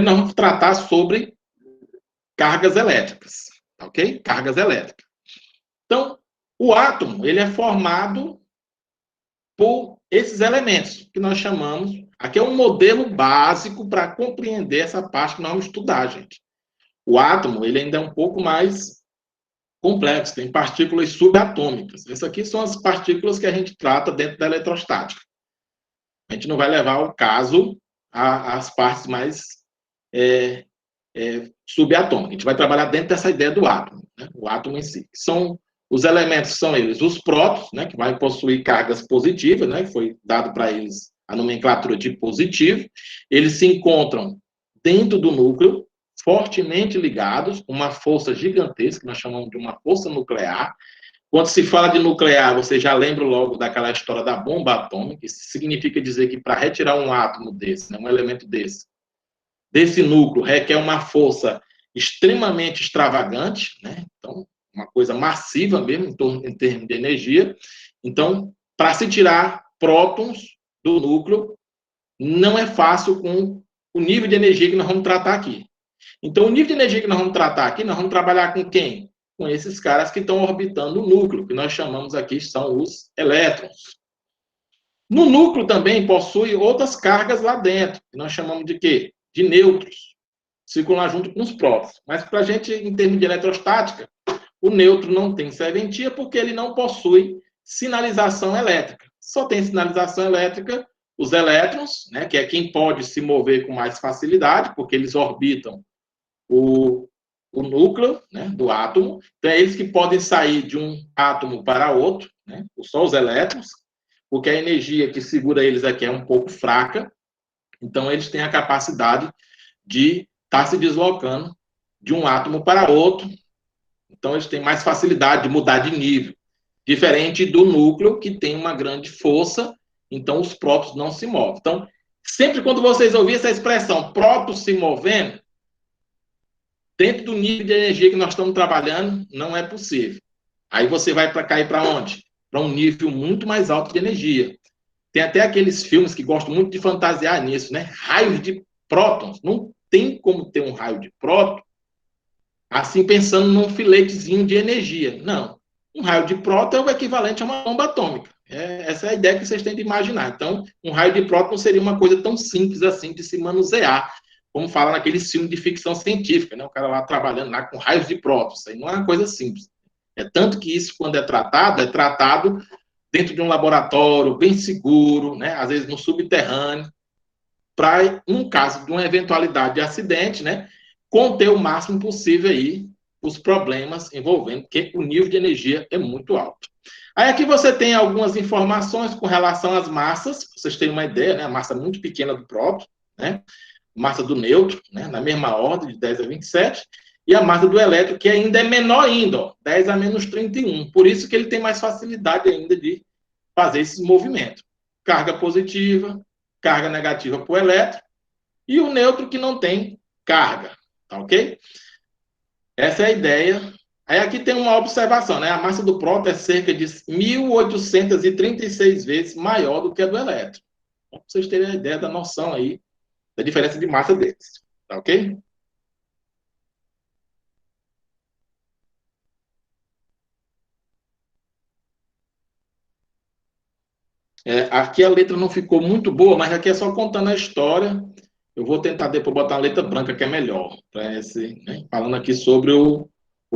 nós vamos tratar sobre cargas elétricas, ok? Cargas elétricas. Então, o átomo, ele é formado por esses elementos que nós chamamos, aqui é um modelo básico para compreender essa parte que nós vamos estudar, gente. O átomo, ele ainda é um pouco mais complexo, tem partículas subatômicas. Essas aqui são as partículas que a gente trata dentro da eletrostática. A gente não vai levar ao caso as partes mais subatômicas. A gente vai trabalhar dentro dessa ideia do átomo, né? O átomo em si. Os elementos são eles, os prótons, né, que vai possuir cargas positivas, né, que foi dado para eles a nomenclatura de positivo. Eles se encontram dentro do núcleo, fortemente ligados, uma força gigantesca, que nós chamamos de uma força nuclear. Quando se fala de nuclear, você já lembra logo daquela história da bomba atômica. Isso significa dizer que para retirar um átomo desse, né, um elemento desse núcleo, requer uma força extremamente extravagante, né? Então, uma coisa massiva mesmo, em termos de energia. Então, para se tirar prótons do núcleo, não é fácil com o nível de energia que nós vamos tratar aqui. Então, o nível de energia que nós vamos tratar aqui, nós vamos trabalhar com quem? Com esses caras que estão orbitando o núcleo, que nós chamamos aqui, são os elétrons. No núcleo também possui outras cargas lá dentro, que nós chamamos de quê? De nêutrons. Circulam junto com os prótons. Mas para a gente, em termos de eletrostática, o nêutron não tem serventia porque ele não possui sinalização elétrica. Só tem sinalização elétrica os elétrons, né, que é quem pode se mover com mais facilidade, porque eles orbitam o núcleo, né, do átomo. Então, é eles que podem sair de um átomo para outro, né, só os elétrons, porque a energia que segura eles aqui é um pouco fraca. Então, eles têm a capacidade de estar se deslocando de um átomo para outro. Então, eles têm mais facilidade de mudar de nível. Diferente do núcleo, que tem uma grande força, então os prótons não se movem. Então, sempre quando vocês ouvirem essa expressão, prótons se movendo, dentro do nível de energia que nós estamos trabalhando, não é possível. Aí você vai cair para onde? Para um nível muito mais alto de energia. Tem até aqueles filmes que gostam muito de fantasiar nisso, né? Raios de prótons. Não tem como ter um raio de próton assim pensando num filetezinho de energia. Não. Um raio de próton é o equivalente a uma bomba atômica. Essa é a ideia que vocês têm de imaginar. Então, um raio de próton seria uma coisa tão simples assim de se manusear, como fala naqueles filmes de ficção científica, né? O cara lá trabalhando lá com raios de prótons. Isso aí não é uma coisa simples. É tanto que isso, quando é tratado dentro de um laboratório bem seguro, né? Às vezes no subterrâneo, para, num caso de uma eventualidade de acidente, né? Conter o máximo possível aí os problemas envolvendo, porque o nível de energia é muito alto. Aí aqui você tem algumas informações com relação às massas, para vocês terem uma ideia, né? A massa muito pequena do próton, né? Massa do nêutron, né? Na mesma ordem, de 10 a 27, e a massa do elétron, que ainda é menor ainda, ó, 10 a menos 31. Por isso que ele tem mais facilidade ainda de fazer esses movimentos. Carga positiva, carga negativa para o elétron, e o nêutron que não tem carga, tá ok? Essa é a ideia. Aí aqui tem uma observação, né? A massa do próton é cerca de 1.836 vezes maior do que a do elétron. Para vocês terem a ideia da noção aí, da diferença de massa deles, tá ok? Aqui a letra não ficou muito boa, mas aqui é só contando a história. Eu vou tentar depois botar uma letra branca que é melhor. Né? Falando aqui sobre o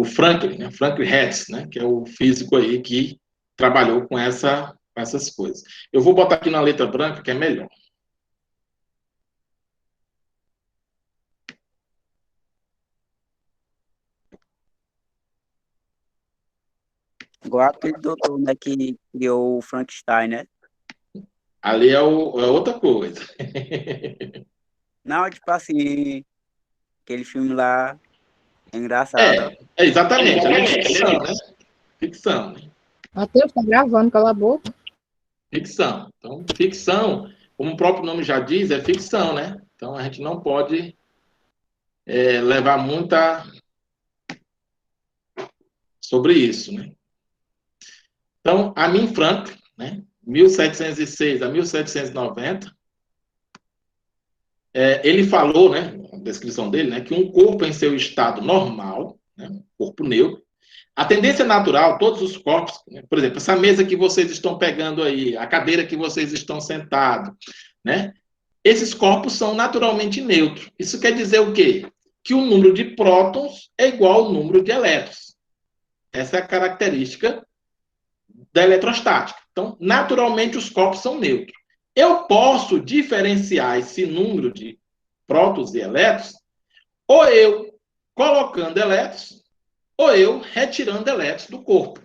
Franklin, né? Franklin Hertz, né? Que é o físico aí que trabalhou com essas coisas. Eu vou botar aqui na letra branca que é melhor. Igual aquele doutor, né, que criou o Frankenstein, né? Ali é outra coisa. Não, tipo assim, aquele filme lá é engraçado, ó. Exatamente. Ali é ficção, né? Ficção, né? Matheus, tá gravando, cala a boca. Ficção. Então, ficção, como o próprio nome já diz, é ficção, né? Então, a gente não pode levar muita sobre isso, né? Então, Amin Franklin, né? 1706 a 1790, ele falou, né? descrição dele, né, que um corpo em seu estado normal, né, corpo neutro, a tendência natural, todos os corpos, né, por exemplo, essa mesa que vocês estão pegando aí, a cadeira que vocês estão sentados, né, esses corpos são naturalmente neutros. Isso quer dizer o quê? Que o número de prótons é igual ao número de elétrons. Essa é a característica da eletrostática. Então, naturalmente, os corpos são neutros. Eu posso diferenciar esse número de prótons e elétrons, ou eu colocando elétrons, ou eu retirando elétrons do corpo.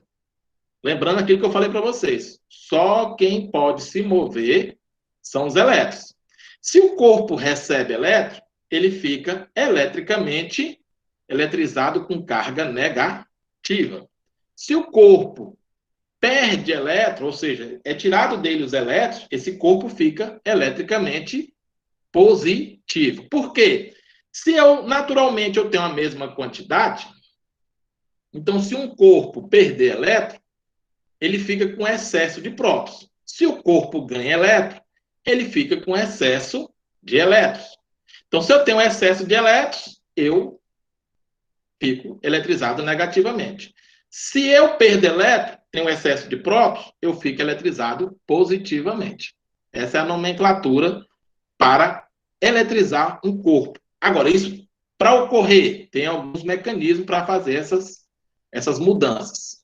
Lembrando aquilo que eu falei para vocês. Só quem pode se mover são os elétrons. Se o corpo recebe elétron, ele fica eletricamente eletrizado com carga negativa. Se o corpo perde elétron, ou seja, é tirado dele os elétrons, esse corpo fica eletricamente positivo. Por quê? Se naturalmente eu tenho a mesma quantidade, então se um corpo perder elétron, ele fica com excesso de prótons. Se o corpo ganha elétron, ele fica com excesso de elétrons. Então, se eu tenho excesso de elétrons, eu fico eletrizado negativamente. Se eu perder elétron, tenho excesso de prótons, eu fico eletrizado positivamente. Essa é a nomenclatura para eletrizar um corpo. Agora, isso, para ocorrer, tem alguns mecanismos para fazer essas mudanças.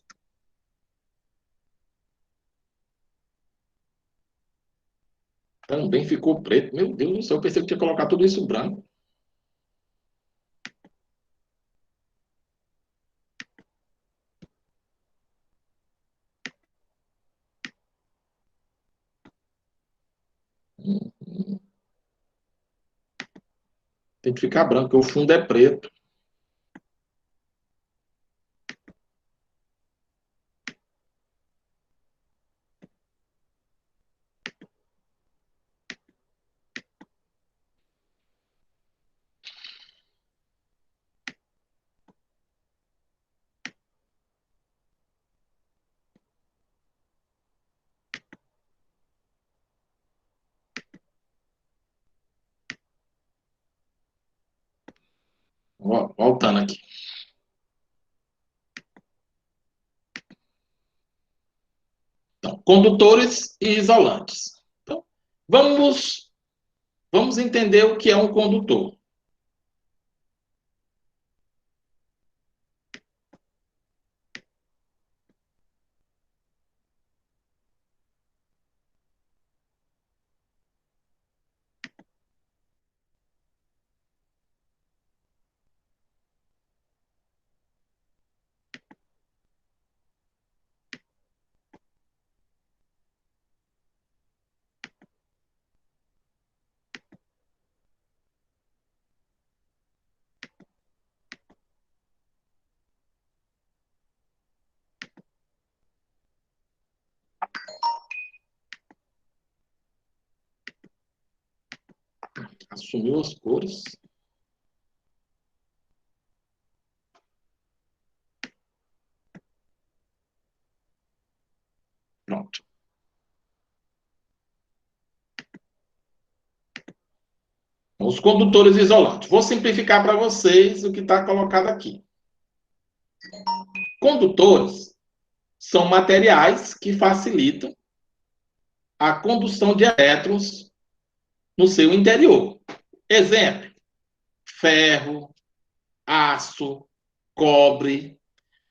Também ficou preto. Meu Deus do céu, eu pensei que tinha colocado tudo isso branco. Tem que ficar branco, porque o fundo é preto. Ó, voltando aqui. Então, condutores e isolantes. Então, vamos entender o que é um condutor. Assumiu as cores. Pronto. Os condutores isolantes. Vou simplificar para vocês o que está colocado aqui. Condutores são materiais que facilitam a condução de elétrons no seu interior. Exemplo: ferro, aço, cobre.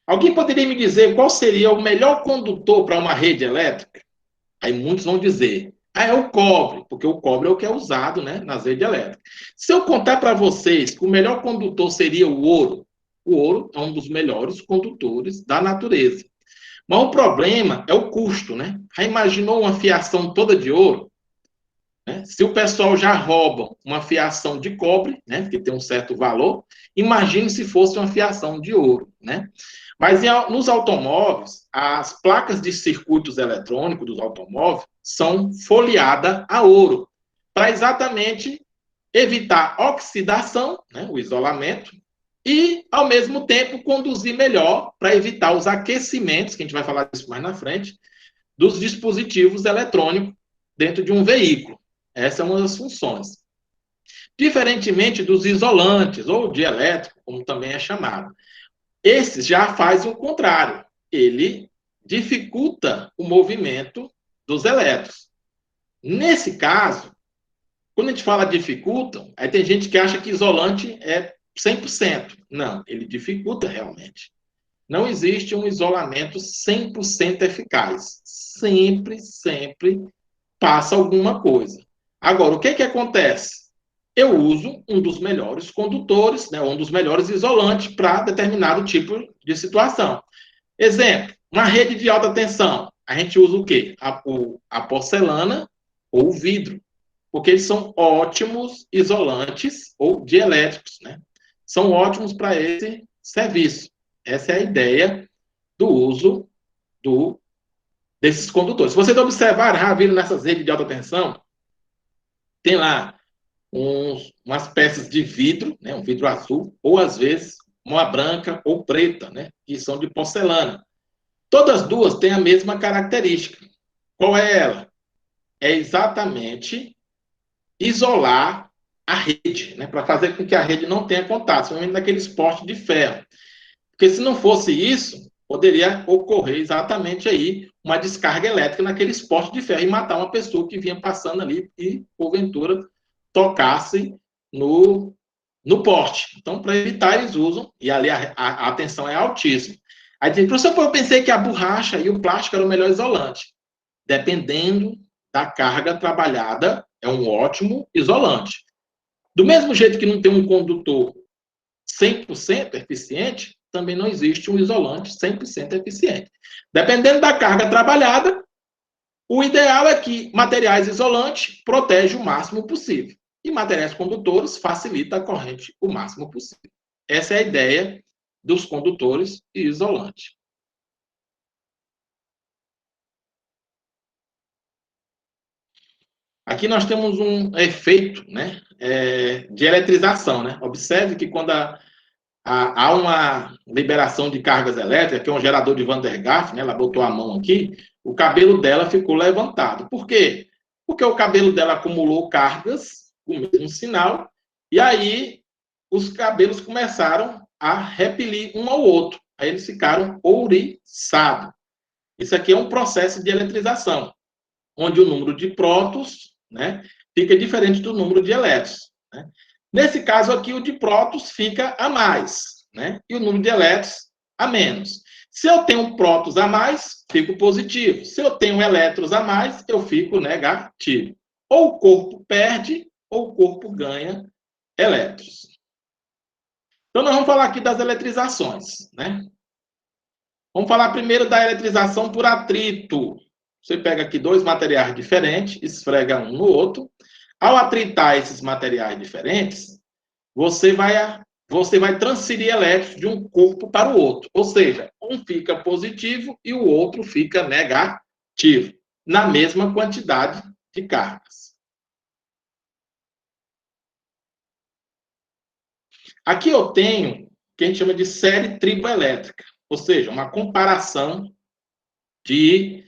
Alguém poderia me dizer qual seria o melhor condutor para uma rede elétrica? Aí muitos vão dizer, é o cobre, porque o cobre é o que é usado, né, nas redes elétricas. Se eu contar para vocês que o melhor condutor seria o ouro é um dos melhores condutores da natureza. Mas o problema é o custo, né? Já imaginou uma fiação toda de ouro? Né? Se o pessoal já rouba uma fiação de cobre, né, que tem um certo valor, imagine se fosse uma fiação de ouro, né? Mas nos automóveis, as placas de circuitos eletrônicos dos automóveis são folheadas a ouro, para exatamente evitar oxidação, né, o isolamento, e, ao mesmo tempo, conduzir melhor para evitar os aquecimentos, que a gente vai falar disso mais na frente, dos dispositivos eletrônicos dentro de um veículo. Essa é uma das funções. Diferentemente dos isolantes, ou dielétrico, como também é chamado. Esse já faz o contrário. Ele dificulta o movimento dos elétrons. Nesse caso, quando a gente fala dificultam, aí tem gente que acha que isolante é 100%. Não, ele dificulta realmente. Não existe um isolamento 100% eficaz. Sempre passa alguma coisa. Agora, o que acontece? Eu uso um dos melhores condutores, né, um dos melhores isolantes para determinado tipo de situação. Exemplo, uma rede de alta tensão. A gente usa o quê? A porcelana ou o vidro, porque eles são ótimos isolantes ou dielétricos, né? São ótimos para esse serviço. Essa é a ideia do uso desses condutores. Se vocês observarem, já viram nessas redes de alta tensão, tem lá umas peças de vidro, né, um vidro azul, ou às vezes uma branca ou preta, né, que são de porcelana. Todas as duas têm a mesma característica. Qual é ela? É exatamente isolar a rede, né, para fazer com que a rede não tenha contato, principalmente naqueles postes de ferro. Porque se não fosse isso, poderia ocorrer exatamente aí uma descarga elétrica naqueles postes de ferro e matar uma pessoa que vinha passando ali e, porventura, tocasse no poste. Então, para evitar, eles usam, e ali a tensão é altíssima. Aí diz, professor, eu pensei que a borracha e o plástico eram o melhor isolante. Dependendo da carga trabalhada, é um ótimo isolante. Do mesmo jeito que não tem um condutor 100% eficiente, também não existe um isolante 100% eficiente. Dependendo da carga trabalhada, o ideal é que materiais isolantes protejam o máximo possível. E materiais condutores facilitam a corrente o máximo possível. Essa é a ideia dos condutores e isolantes. Aqui nós temos um efeito, né, de eletrização. Né? Observe que quando há uma liberação de cargas elétricas, que é um gerador de Van der Graaf, né, ela botou a mão aqui, o cabelo dela ficou levantado. Por quê? Porque o cabelo dela acumulou cargas, o mesmo sinal, e aí os cabelos começaram a repelir um ao outro. Aí eles ficaram ouriçados. Isso aqui é um processo de eletrização, onde o número de prótons, né, fica diferente do número de elétrons. Né? Nesse caso aqui, o de prótons fica a mais, né, e o número de elétrons a menos. Se eu tenho prótons a mais, fico positivo. Se eu tenho elétrons a mais, eu fico negativo. Ou o corpo perde, ou o corpo ganha elétrons. Então, nós vamos falar aqui das eletrizações, né? Vamos falar primeiro da eletrização por atrito. Você pega aqui dois materiais diferentes, esfrega um no outro. Ao atritar esses materiais diferentes, você vai transferir elétrons de um corpo para o outro. Ou seja, um fica positivo e o outro fica negativo, na mesma quantidade de cargas. Aqui eu tenho o que a gente chama de série triboelétrica, ou seja, uma comparação de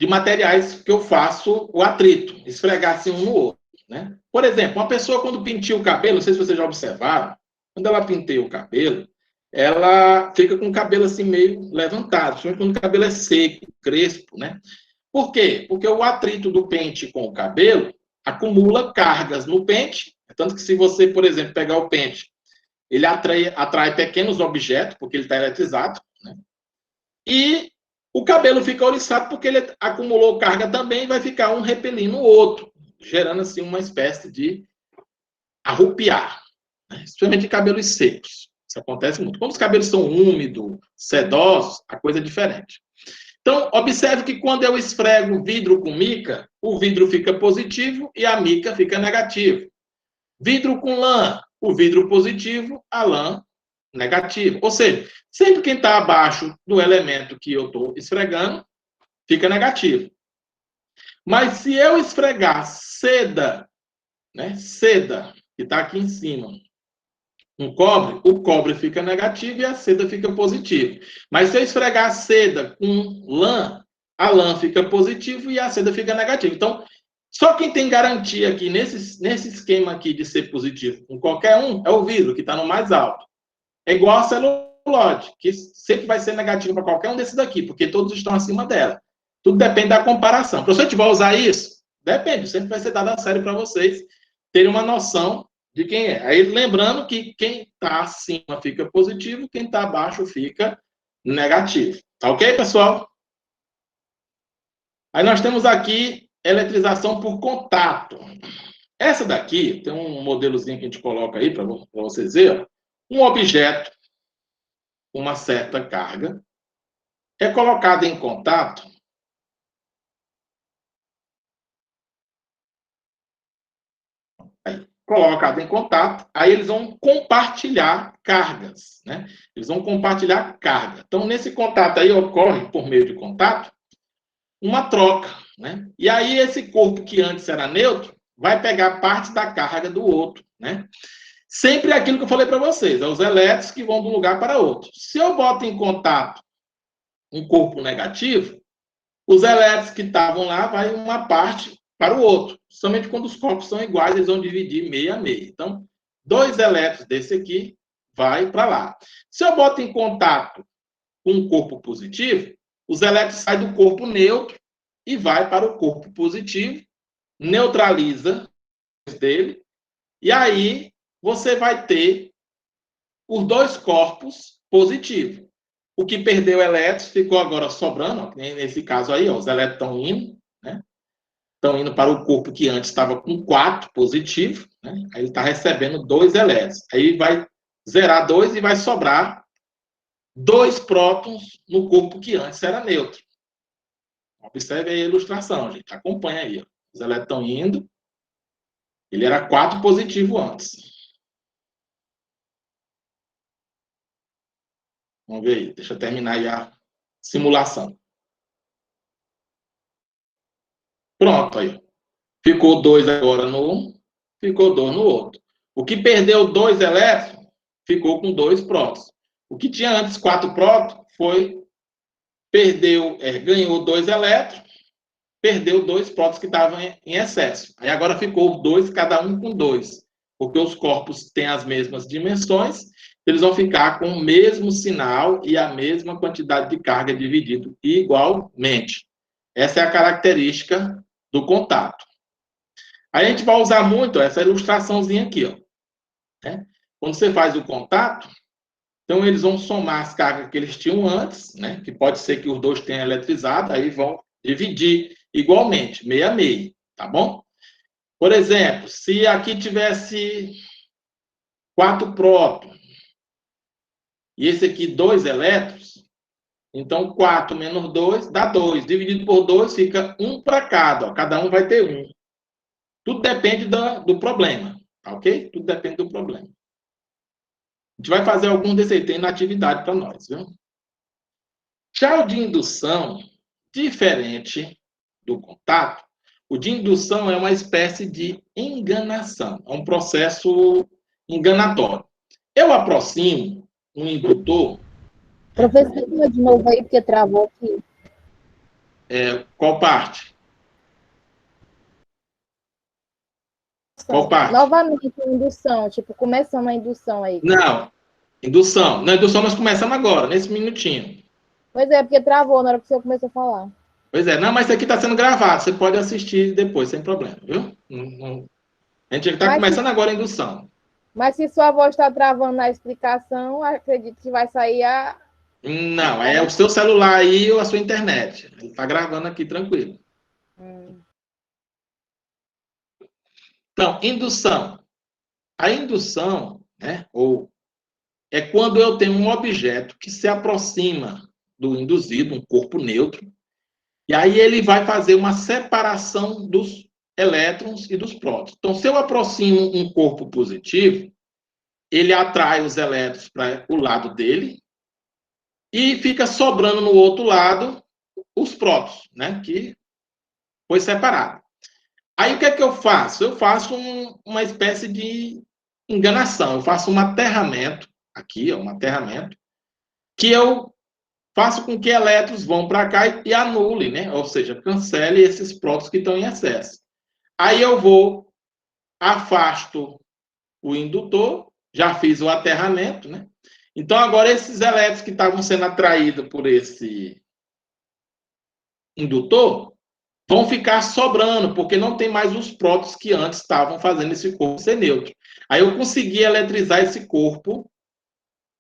materiais que eu faço o atrito, esfregar assim um no outro. Né? Por exemplo, uma pessoa quando penteia o cabelo, não sei se vocês já observaram, quando ela penteia o cabelo, ela fica com o cabelo assim meio levantado, principalmente quando o cabelo é seco, crespo, né? Por quê? Porque o atrito do pente com o cabelo acumula cargas no pente, tanto que se você, por exemplo, pegar o pente, ele atrai pequenos objetos, porque ele está eletrizado, né? E o cabelo fica ouriçado porque ele acumulou carga também e vai ficar um repelindo o outro, gerando assim uma espécie de arrupiar, né? Especialmente em cabelos secos. Isso acontece muito. Quando os cabelos são úmidos, sedosos, a coisa é diferente. Então, observe que quando eu esfrego vidro com mica, o vidro fica positivo e a mica fica negativo. Vidro com lã, o vidro positivo, a lã negativo. Ou seja, sempre quem está abaixo do elemento que eu estou esfregando, fica negativo. Mas se eu esfregar seda, né, seda, que está aqui em cima, um cobre, o cobre fica negativo e a seda fica positiva. Mas se eu esfregar a seda com lã, a lã fica positiva e a seda fica negativa. Então, Só quem tem garantia aqui, nesse esquema aqui de ser positivo com qualquer um, é o vidro, que está no mais alto. É igual a celulose, que sempre vai ser negativo para qualquer um desses daqui, porque todos estão acima dela. Tudo depende da comparação. Para você vai usar isso? Depende, sempre vai ser dado a sério para vocês terem uma noção de quem é. Aí lembrando que quem está acima fica positivo, quem está abaixo fica negativo. Tá ok, pessoal? Aí nós temos aqui eletrização por contato. Essa daqui, tem um modelozinho que a gente coloca aí para vocês verem. Um objeto, uma certa carga, é colocado em contato colocado em contato, aí eles vão compartilhar cargas, né? Eles vão compartilhar carga. Então, nesse contato aí ocorre, por meio de contato, uma troca, né? E aí esse corpo que antes era neutro vai pegar parte da carga do outro, né? Sempre aquilo que eu falei para vocês, é os elétrons que vão de um lugar para outro. Se eu boto em contato um corpo negativo, os elétrons que estavam lá vai uma parte para o outro. Somente quando os corpos são iguais, eles vão dividir meio a meio. Então, 2 elétrons desse aqui vai para lá. Se eu boto em contato com um corpo positivo, os elétrons saem do corpo neutro e vai para o corpo positivo, neutraliza dele, e aí você vai ter os 2 corpos positivos. O que perdeu elétrons ficou agora sobrando, ó, nesse caso aí, ó, os elétrons estão indo, né? Estão indo para o corpo que antes estava com 4 positivo, né? Aí ele está recebendo 2 elétrons. Aí vai zerar 2 e vai sobrar 2 prótons no corpo que antes era neutro. Observe aí a ilustração, gente. Acompanha aí. Ó. Os elétrons estão indo. Ele era 4 positivo antes. Vamos ver aí. Deixa eu terminar aí a simulação. Pronto, aí. Ficou 2 agora no um, ficou 2 no outro. O que perdeu 2 elétrons, ficou com 2 prótons. O que tinha antes 4 prótons, ganhou 2 elétrons, perdeu 2 prótons que estavam em excesso. Aí agora ficou 2, cada um com 2. Porque os corpos têm as mesmas dimensões, eles vão ficar com o mesmo sinal e a mesma quantidade de carga dividido igualmente. Essa é a característica do contato. Aí a gente vai usar muito essa ilustraçãozinha aqui, ó. Né? Quando você faz o contato, então eles vão somar as cargas que eles tinham antes, né? Que pode ser que os 2 tenham eletrizado, aí vão dividir igualmente, meio a meio, tá bom? Por exemplo, se aqui tivesse 4 prótons e esse aqui 2 elétrons, então 4 menos 2 dá 2. Dividido por 2 fica 1 para cada, ó. Cada um vai ter 1. Tudo depende do problema, tá ok? Tudo depende do problema. A gente vai fazer algum desse aí, tem na atividade para nós, viu? Já o de indução, diferente do contato, o de indução é uma espécie de enganação, é um processo enganatório. Eu aproximo um indutor... Professor, de novo aí, porque travou aqui. Qual parte? Qual parte? Novamente, indução, tipo, começando a indução aí. Não, indução. Na indução nós começamos agora, nesse minutinho. Pois é, porque travou na hora que o senhor começou a falar. Pois é, não, mas isso aqui está sendo gravado, você pode assistir depois, sem problema, viu? A gente está começando agora a indução. Mas se sua voz está travando na explicação, acredito que vai sair a... Não, é o seu celular aí ou a sua internet. Ele está gravando aqui tranquilo. Então, indução. A indução, né, é quando eu tenho um objeto que se aproxima do induzido, um corpo neutro, e aí ele vai fazer uma separação dos elétrons e dos prótons. Então, se eu aproximo um corpo positivo, ele atrai os elétrons para o lado dele e fica sobrando no outro lado os prótons, né, que foi separado. Aí o que é que eu faço? Eu faço uma espécie de enganação, eu faço um aterramento, aqui, ó, um aterramento, que eu faço com que elétrons vão para cá e anule, né? Ou seja, cancele esses prótons que estão em excesso. Aí eu vou, afasto o indutor, já fiz o aterramento, né? Então, agora, esses elétrons que estavam sendo atraídos por esse indutor vão ficar sobrando, porque não tem mais os prótons que antes estavam fazendo esse corpo ser neutro. Aí eu consegui eletrizar esse corpo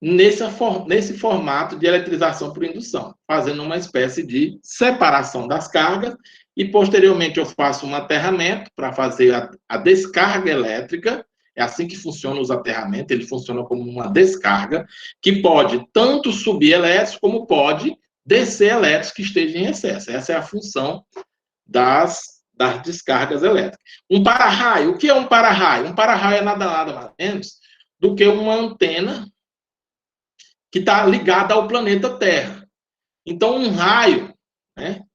nesse formato de eletrização por indução, fazendo uma espécie de separação das cargas, e posteriormente eu faço um aterramento para fazer a descarga elétrica. É assim que funciona os aterramentos, ele funciona como uma descarga, que pode tanto subir elétrons, como pode descer elétrons que estejam em excesso. Essa é a função das descargas elétricas. Um para-raio, o que é um para-raio? Um para-raio é nada mais menos do que uma antena que está ligada ao planeta Terra. Então, um raio, né?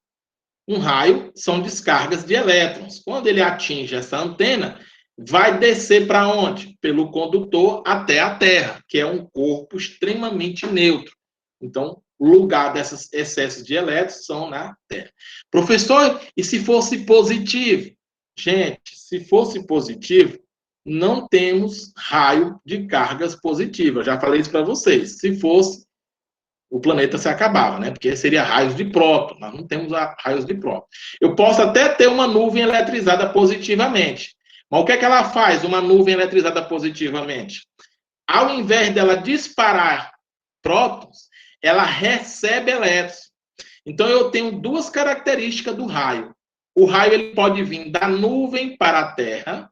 Um raio são descargas de elétrons. Quando ele atinge essa antena, vai descer para onde? Pelo condutor até a Terra, que é um corpo extremamente neutro. Então, o lugar desses excessos de elétrons são na Terra. Professor, e se fosse positivo? Gente, se fosse positivo, não temos raio de cargas positivas. Já falei isso para vocês. Se fosse, o planeta se acabava, né? Porque seria raios de próton. Nós não temos raios de próton. Eu posso até ter uma nuvem eletrizada positivamente. Mas o que é que ela faz, uma nuvem eletrizada positivamente? Ao invés dela disparar prótons, ela recebe elétrons. Então, eu tenho duas características do raio. O raio ele pode vir da nuvem para a Terra,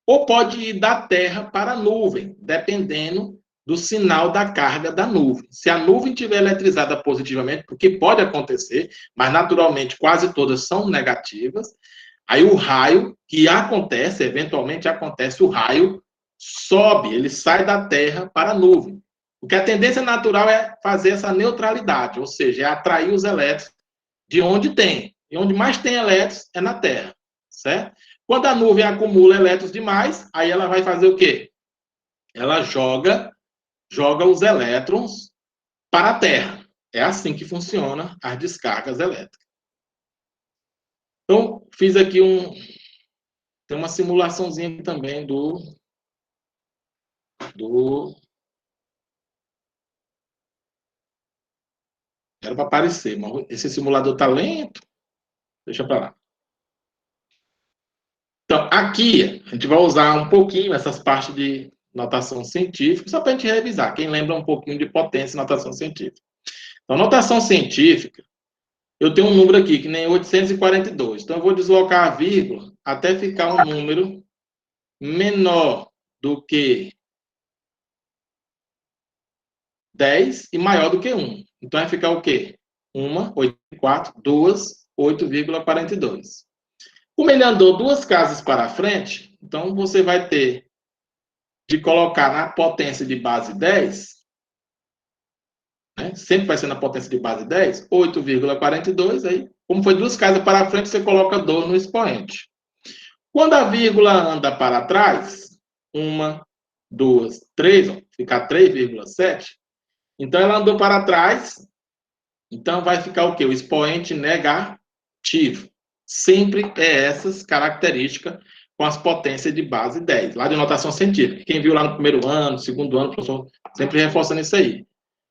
ou pode ir da Terra para a nuvem, dependendo do sinal da carga da nuvem. Se a nuvem estiver eletrizada positivamente, porque pode acontecer, mas naturalmente quase todas são negativas, aí o raio que acontece, eventualmente acontece, o raio sobe, ele sai da Terra para a nuvem. Porque a tendência natural é fazer essa neutralidade, ou seja, é atrair os elétrons de onde tem. E onde mais tem elétrons é na Terra, certo? Quando a nuvem acumula elétrons demais, aí ela vai fazer o quê? Ela joga os elétrons para a Terra. É assim que funciona as descargas elétricas. Então, fiz aqui tem uma simulaçãozinha aqui também era para aparecer, mas esse simulador está lento. Deixa para lá. Então, aqui, a gente vai usar um pouquinho essas partes de notação científica, só para a gente revisar. Quem lembra um pouquinho de potência e notação científica. Então, notação científica, eu tenho um número aqui, que nem 842. Então, eu vou deslocar a vírgula até ficar um número menor do que 10 e maior do que 1. Então, vai ficar o quê? 1, 8,4, 2, 8,42. Como ele andou duas casas para frente, então você vai ter de colocar na potência de base 10, né? Sempre vai ser na potência de base 10, 8,42, aí, como foi duas casas para frente, você coloca 2 no expoente. Quando a vírgula anda para trás, 1, 2, 3, fica 3,7, então ela andou para trás, então vai ficar o quê? O expoente negativo. Sempre é essas características com as potências de base 10, lá de notação científica. Quem viu lá no primeiro ano, segundo ano, o professor sempre reforçando isso aí.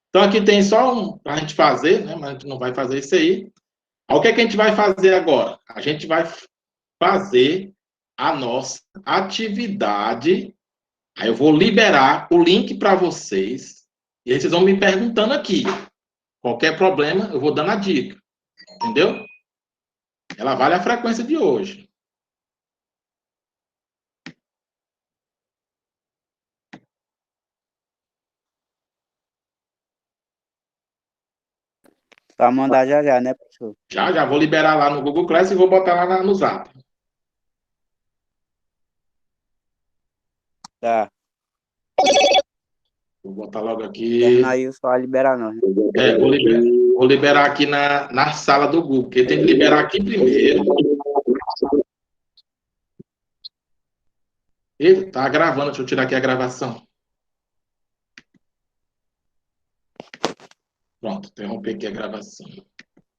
Então, aqui tem só para a gente fazer, né? Mas a gente não vai fazer isso aí. O que é que a gente vai fazer agora? A gente vai fazer a nossa atividade. Aí eu vou liberar o link para vocês. E aí vocês vão me perguntando aqui. Qualquer problema, eu vou dando a dica. Entendeu? Ela vale a frequência de hoje. Pra mandar já já, né, professor? Já vou liberar lá no Google Class e vou botar lá no Zap. Tá. Vou botar logo aqui. Terminar aí, só liberar nós, né? Vou liberar aqui na sala do Google, porque tem que liberar aqui primeiro. Eita, tá gravando, deixa eu tirar aqui a gravação. Pronto, interromper aqui a gravação.